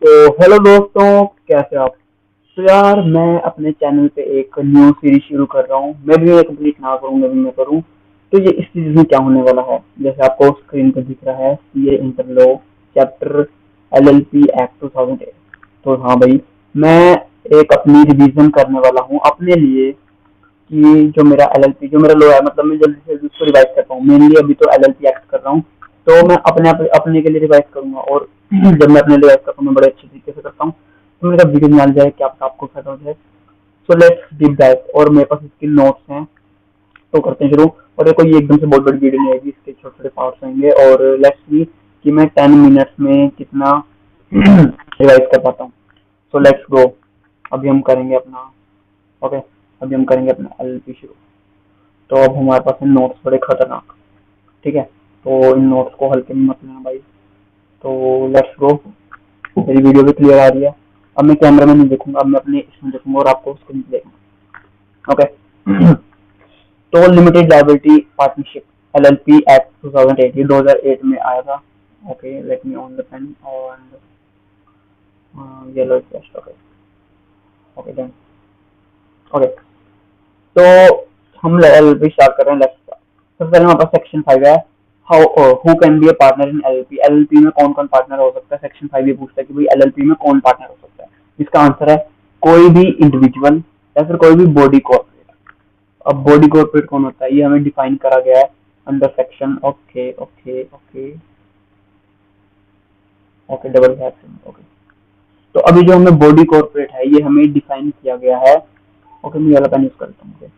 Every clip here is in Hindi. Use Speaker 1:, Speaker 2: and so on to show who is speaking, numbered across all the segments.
Speaker 1: तो हेलो दोस्तों, कैसे आप। तो यार मैं अपने चैनल पे एक न्यू सीरीज शुरू कर रहा हूँ। मैं भी कंप्लीट ना करूँ, मैं भी मैं करूँ। तो ये इस सीरीज में क्या होने वाला है, जैसे आपको स्क्रीन पे दिख रहा है, CA inter law chapter LLP act 2008। तो हाँ भाई, मैं एक अपनी रिवीजन करने वाला हूँ अपने लिए कि जो मेरा एलएलपी, जो मेरा लॉ है, मतलब मैं जल्दी से जल्दी उसको रिवाइज करता हूँ। मेनली अभी तो एलएलपी एक्ट कर रहा हूँ, तो मैं अपने के लिए रिवाइज करूंगा। और जब मैं अपने लिए रिवाइज करता हूँ, मैं बड़े अच्छे तरीके से करता हूँ, तो मेरा वीडियो मिल जाए, क्या पता आपको फायदा हो जाए। So let's deep dive. और मेरे पास इसके नोट्स हैं, तो करते हैं शुरू। और ये कोई एकदम से बहुत बड़ी वीडियो नहीं आएगी, इसके छोटे छोटे पार्ट्स होंगे। और लेट्स सी कि मैं 10 मिनट्स में कितना रिवाइज कर पाता हूँ। So let's go. अभी हम करेंगे अपना, ओके, अभी हम करेंगे अपना एलएलपी शुरू। तो अब हमारे पास है नोट्स बड़े खतरनाक, ठीक है। तो इन नोट्स को हल्के में मत लेना भाई। तो लेट्स गो। मेरी वीडियो भी क्लियर आ रही है। अब मैं कैमरा में नहीं देखूंगा, अब मैं अपने इसमें देखूंगा और आपको स्क्रीन पे देखूंगा, ओके। तो limited liability partnership LLP act 2008, ये 2008 में आया था। Okay, let me on the pen और yellow test, okay. Okay done. Okay, तो हम एलएलपी स्टार्ट कर रहे हैं। Let's start. सबसे पहले हमारे पास सेक्शन 5 है, how who can be a partner in LLP. LLP में कौन कौन पार्टनर हो सकता है। सेक्शन 5 ये पूछता है कि भाई एलएलपी में कौन पार्टनर हो सकता है। इसका आंसर है कोई भी इंडिविजुअल या फिर कोई भी बॉडी कॉर्पोरेट। अब बॉडी कॉर्पोरेट कौन होता है, ये हमें डिफाइन करा गया है under section, okay okay okay okay, double section, okay. तो अभी जो हमें बॉडी कॉर्पोरेट है, ये हमें डिफाइन किया गया है। ओके, मैं वाला पेन यूज करता हूँ।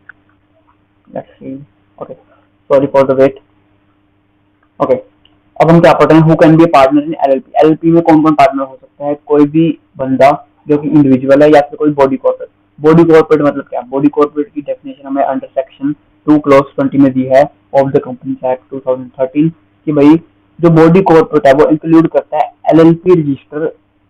Speaker 1: Let's see, okay, sorry for the wait, okay. अब हम क्या पढ़ रहे हैं, who can be partner in LLP. LLP में कौन कौन पार्टनर हो सकता है, कोई भी बंदा जो कि इंडिविजुअल है या फिर कोई बॉडी कॉर्पोरेट। बॉडी कॉर्पोरेट मतलब क्या, बॉडी कॉर्पोरेट की डेफिनेशन हमें अंडर सेक्शन 2 क्लॉज 20 में दी है ऑफ द कंपनीज एक्ट 2013 कि भाई जो बॉडी कॉर्पोरेट है वो इंक्लूड करता है LLP register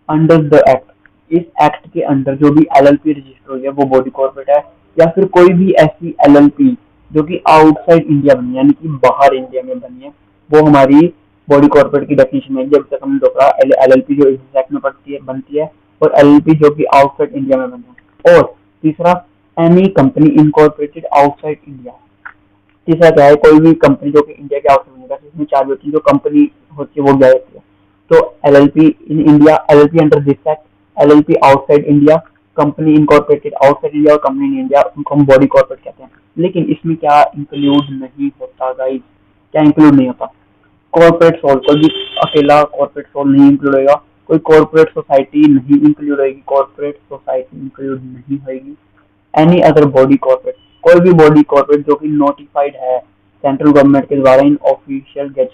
Speaker 1: under the act. इस एक्ट के अंडर जो भी एलएलपी रजिस्टर हुई है वो बॉडी कॉर्पोरेट है। या फिर कोई भी ऐसी एलएलपी जो कि आउटसाइड इंडिया बनी है, यानी कि बाहर इंडिया में बनी है, वो हमारी बॉडी कॉर्पोरेट की डेफिनेशन है। जब तक हमने देखा एलएलपी जो इस एक्ट में पड़ती है बनती है, और एलएलपी जो कि आउटसाइड इंडिया में बनी है। और तीसरा, any company incorporated outside India. तीसरा क्या है, कोई भी कंपनी जो कि इंडिया के आउटसाइड बनेगा। इसमें चार होती है, जो कंपनी होती है वो क्या होती है। तो LLP in India, LLP under this act, LLP outside India, company incorporated outside India और कंपनी इन इंडिया, उनको हम बॉडी कॉर्पोरेट कहते हैं। लेकिन इसमें क्या इंक्लूड नहीं होता गाइस, क्या इंक्लूड नहीं होता, कॉर्पोरेट सोल। कोई भी अकेला कॉर्पोरेट सोल नहीं इंक्लूड होगा, कोई कॉर्पोरेट सोसाइटी नहीं इंक्लूड होगी, कॉर्पोरेट सोसाइटी इंक्लूड नहीं होगी। एनी अदर बॉडी कॉर्पोरेट, कोई भी बॉडी कॉर्पोरेट जो कि नोटिफाइड है सेंट्रल गवर्नमेंट के द्वारा इन ऑफिशियल गेट,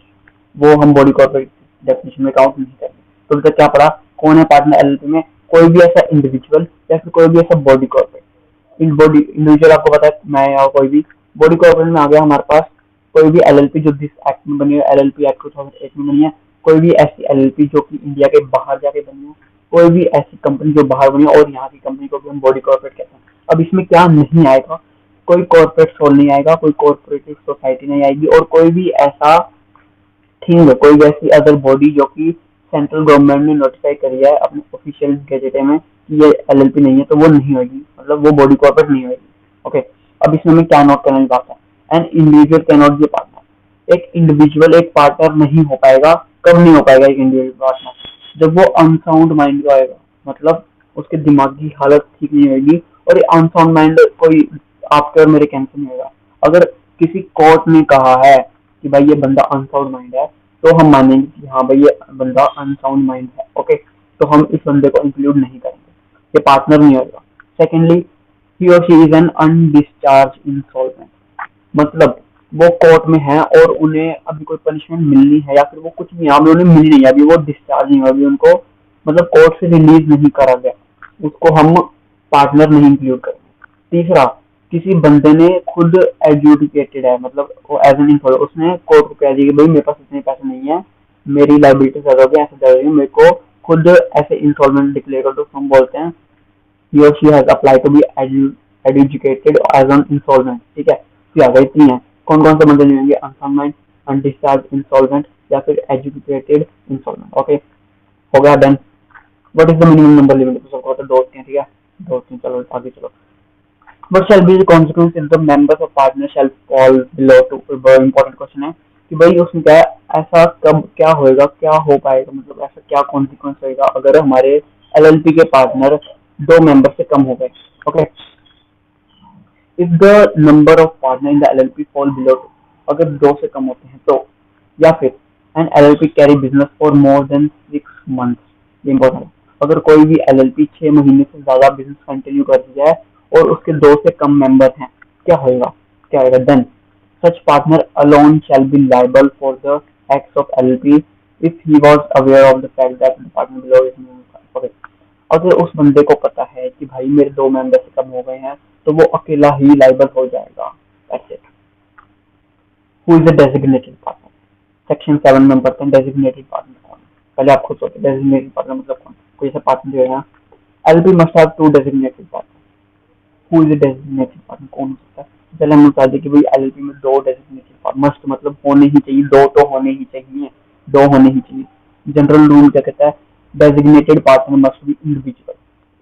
Speaker 1: वो हम बॉडी कॉर्पोरेट डेफिनेशन में काउंट नहीं करेंगे। तो अभी तक क्या पढ़ा, कौन है पार्टनर एलएलपी में, कोई भी ऐसा इंडिविजुअल या फिर कोई भी ऐसा body corporate. In body individual आपको पता है मैं या कोई भी, बॉडी कॉर्पोरेट में आ गया हमारे पास कोई भी एलएलपी जो दिस एक्ट में बनी है, एलएलपी एक्ट 2008 में बनी है। कोई भी ऐसी एलएलपी जो कि इंडिया के बाहर जाके बनी है, कोई भी ऐसी कंपनी जो बाहर बनी है, और यहाँ की कंपनी को भी हम बॉडी कॉर्पोरेट कहते हैं। अब इसमें क्या नहीं आएगा, कोई कॉर्पोरेट सोल नहीं आएगा, कोई कॉर्पोरेटिव सोसाइटी नहीं आएगी, और कोई भी ऐसा थिंग, कोई भी ऐसी अदर बॉडी जो कि सेंट्रल गवर्नमेंट ने नोटिफाई करी है अपने ऑफिशियल गैजेट में कि ये एलएलपी नहीं है, तो वो नहीं होगी, मतलब वो बॉडी कॉर्पोरेट नहीं होगी, ओके। अब इसमें मैं क्या नोट करने की बात है, an individual can not be partner. एक इंडिविजुअल एक पार्टनर नहीं हो पाएगा। कब नहीं हो पाएगा एक इंडिविजुअल पार्टनर, जब वो अनसाउंड माइंड का आएगा, मतलब उसके दिमाग की हालत ठीक नहीं होगी। और ये अनसाउंड माइंड कोई आपके और मेरे कहने से नहीं होगा। अगर किसी कोर्ट ने कहा है कि भाई ये बंदा अनसाउंड माइंड है, तो हम मानेंगे कि हाँ भाई ये बंदा अनसाउंड माइंड है, ओके। तो हम इस बंदे को इंक्लूड नहीं करेंगे, ये पार्टनर नहीं होगा। सेकेंडली, ही और she is an undischarged insolvent, मतलब वो कोर्ट में है और उन्हें अभी कोई पनिशमेंट मिलनी है या फिर वो कुछ भी, अभी उन्हें मिली नहीं है, अभी वो डिस्चार्ज नहीं हुआ, अभी उनको मतलब कोर्ट से रिलीज नहीं करा गया, उसको हम पार्टनर नहीं इंक्लूड करेंगे। तीसरा, किसी बंदे ने खुद एडजुडिकेटेड है, मतलब वो एज एन इंफॉर्मर, उसने कोर्ट को कह दिया कि भाई मेरे पास इतने पैसे नहीं है, मेरी लाइबिलिटी ज्यादा हो गई, ऐसे ज्यादा हो गई, मेरे को खुद ऐसे इंस्टॉलमेंट डिक्लेयर कर दो, तो हम बोलते हैं he or she has applied to be educated as an insolvent, ठीक है। तो आ गई तीन है, कौन कौन से बंदे नहीं होंगे, अनसॉल्वेंट, अनडिस्चार्ज इंसॉल्वेंट या फिर एजुकेटेड इंसॉल्वेंट, ओके। हो गया done. What is the minimum number limit, तो सबको तो दो होते हैं, ठीक है, दो होते हैं, चलो आगे चलो। What shall be the consequence if the members of partner shall fall below to, बहुत इंपॉर्टेंट क्वेश्चन है कि भाई उसमें क्या है, ऐसा कब क्या होएगा, क्या हो पाएगा, मतलब ऐसा क्या कॉन्सिक्वेंस होएगा अगर हमारे एलएलपी के पार्टनर दो मेंबर से कम हो गए। Okay, if the number of partner in the LLP fall below two, अगर दो से कम होते हैं तो, या फिर an LLP carry business for more than 6 months, ये इंपॉर्टेंट है, अगर कोई भी एलएलपी 6 महीने से ज्यादा बिजनेस कंटिन्यू कर दिया है और उसके दो से कम मेंबर हैं, क्या होएगा, क्या होएगा, then such partner alone shall be liable for the acts of LLP if he was aware of the fact that the partner below is, अगर उस बंदे को पता है कि भाई मेरे दो मेंबर से कम हो गए हैं तो वो अकेला ही लायबल हो जाएगा। That's it. Who is the designated partner, section 7 में पढ़ते हैं डेजिग्नेटेड पार्टनर कौन है। पहले आप खुद सोचो डेजिग्नेटेड पार्टनर मतलब कौन, कोई ऐसा पार्टनर जो है ना, LP must have 2 designated partner. Who is the designated partner, कौन हो सकता है, पहले हम बता दें कि भाई एलपी में 2 डेजिग्नेटेड पार्टनर मस्ट मतलब होने ही चाहिए, दो तो होने ही चाहिए, दो होने ही चाहिए। जनरल रूल क्या कहता है, designated partner must be individual,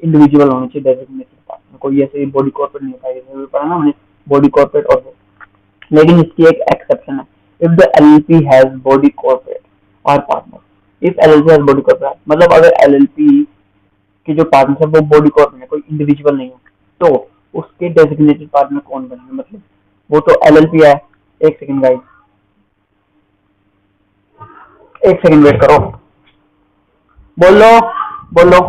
Speaker 1: individual होने चाहिए डेजिग्नेटेड पार्टनर, कोई ऐसे बॉडी कॉर्पोरेट नहीं होता, पढ़ा ना हमने बॉडी कॉर्पोरेट और वो। लेकिन इसकी एक एक्सेप्शन है, if the LLP has body corporate और partner, if LLP has body corporate मतलब अगर एलएलपी के जो पार्टनर है वो बॉडी कॉर्पोरेट है, कोई इंडिविजुअल नहीं है, तो उसके डेजिग्नेटेड पार्टनर कौन बनेंगे, मतलब वो तो एलएलपी है। एक सेकंड गाइस, एक सेकंड वेट करो, बोलो बोलो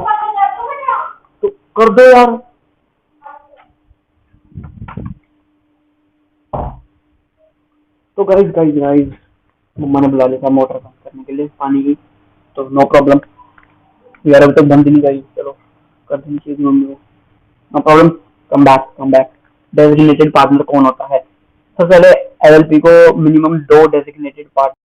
Speaker 1: तो कर दो यार। तो गाइस गाइस गाइस मम्मा ने बुला लिया था मोटर बंद करने के लिए पानी की, तो नो प्रॉब्लम यार, अभी तक बंद नहीं करी, चलो कर देनी चाहिए मम्मी को, no problem. Come back. Designated partner कौन होता है, सबसे पहले एलएलपी को मिनिमम 2 डेजिग्नेटेड पार्टनर